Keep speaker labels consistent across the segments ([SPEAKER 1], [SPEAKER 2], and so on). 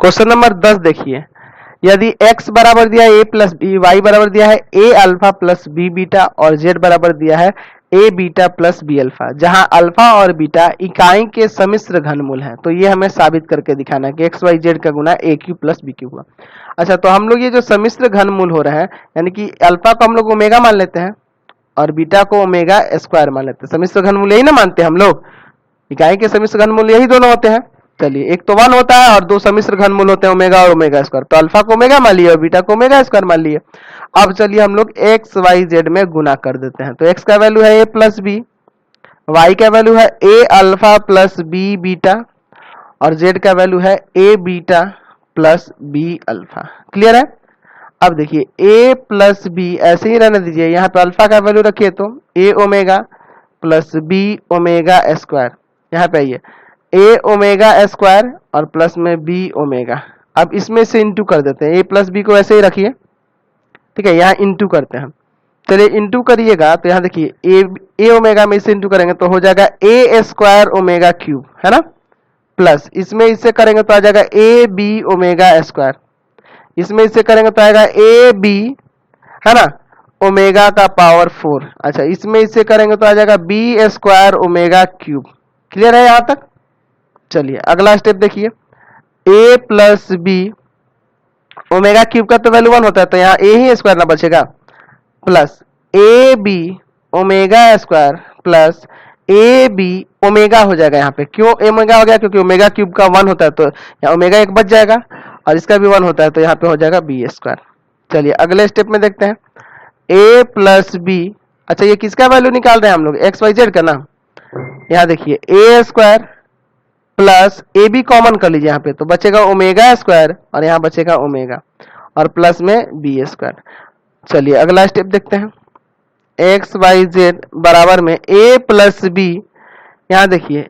[SPEAKER 1] Question number 10 देखिए, यदि x बराबर दिया है a प्लस बी, वाई बराबर दिया है a alpha plus b beta और z बराबर दिया है a beta plus b alpha, जहां अल्फा और बीटा इकाई के सम्मिश्र घनमूल है, तो ये हमें साबित करके दिखाना है कि x y z का गुना a cube plus b cube हुआ। अच्छा, तो हम लोग ये जो सम्मिश्र घनमूल हो रहा है, यानी कि अल्फा को हम लोग ओमेगा मान लेते हैं और बीटा को ओमेगा स्क्वायर मान लेते हैं। सम्मिश्र घनमूल यही ना मानते हैं हम लोग, इकाई के सम्मिश्र घनमूल यही दोनों होते हैं। चलिए, एक तो 1 होता है और दो सम्मिश्र घनमूल होते हैं ओमेगा और ओमेगा स्क्वायर, तो अल्फा को ओमेगा मान लिए और बीटा को ओमेगा स्क्वायर मान लिए। अब चलिए हम लोग एक्स वाई जेड में गुना कर देते हैं, तो एक्स का वैल्यू है ए प्लस बी, वाई का वैल्यू है A alpha plus B beta और जेड का वैल्यू है A beta plus B alpha. Clear है? अब देखिए a प्लस बी ऐसे ही रहने दीजिए, यहाँ पे अल्फा का वैल्यू रखिए तो a omega plus b omega square, यहाँ पे आइए a ओमेगा स्क्वायर और प्लस में b ओमेगा। अब इसमें से इंटू कर देते हैं, a प्लस बी को ऐसे ही रखिए, ठीक है, यहाँ इंटू करते हैं। चलिए इंटू करिएगा तो यहाँ देखिए a ओमेगा में इसे इंटू करेंगे तो हो जाएगा a स्क्वायर ओमेगा क्यूब, है ना, प्लस इसमें इससे करेंगे तो आ जाएगा a b ओमेगा स्क्वायर, इसमें इससे करेंगे तो आएगा ए बी, है ना, ओमेगा का पावर 4। अच्छा, इसमें इससे करेंगे तो आ जाएगा b square omega cube. Clear है यहां तक? चलिए अगला स्टेप देखिए, a plus b omega cube का तो वैल्यू 1 होता है, तो यहाँ ए ही स्क्वायर ना बचेगा, प्लस ए बी ओमेगा स्क्वायर प्लस ए बी ओमेगा हो जाएगा। यहाँ पे क्यों ओमेगा हो गया? क्योंकि ओमेगा क्यूब का 1 होता है, तो यहाँ ओमेगा एक बच जाएगा और इसका भी 1 होता है, तो यहाँ पे हो जाएगा बी स्क्वायर। चलिए अगले स्टेप में देखते हैं, ए प्लस बी, अच्छा ये किसका वैल्यू निकाल रहे हैं हम लोग? एक्स वाई जेड का ना। यहाँ देखिए A square plus A B common कर लीजिए यहाँ पे, तो बचेगा ओमेगा स्क्वायर और यहाँ बचेगा ओमेगा और प्लस में बी स्क्वायर। चलिए अगला स्टेप देखते हैं, एक्स वाई जेड बराबर में ए प्लस बी, यहाँ देखिए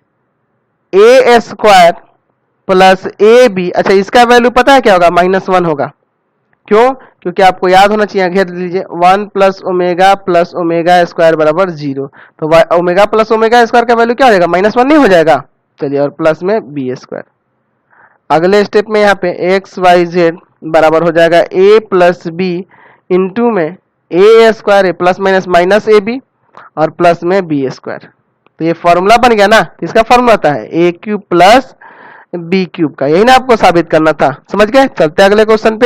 [SPEAKER 1] A square plus A B, अच्छा इसका वैल्यू पता है क्या होगा? -1 होगा। क्यों? क्योंकि आपको याद होना चाहिए, घेर लीजिए 1 प्लस ओमेगा स्क्वायर बराबर 0, तो ओमेगा प्लस ओमेगा स्क्वायर का वैल्यू क्या हो जाएगा? -1 नहीं हो जाएगा? चलिए, और प्लस में बी स्क्वायर। अगले स्टेप में यहाँ पे एक्स वाई जेड बराबर हो जाएगा ए प्लस बी इंटू में A square, A plus minus minus A B और प्लस में बी स्क्वायर। तो ये फॉर्मूला बन गया ना, इसका फॉर्मूला आता है ए क्यूब प्लस बी क्यूब का, यही ना आपको साबित करना था। समझ गए? चलते अगले क्वेश्चन पे।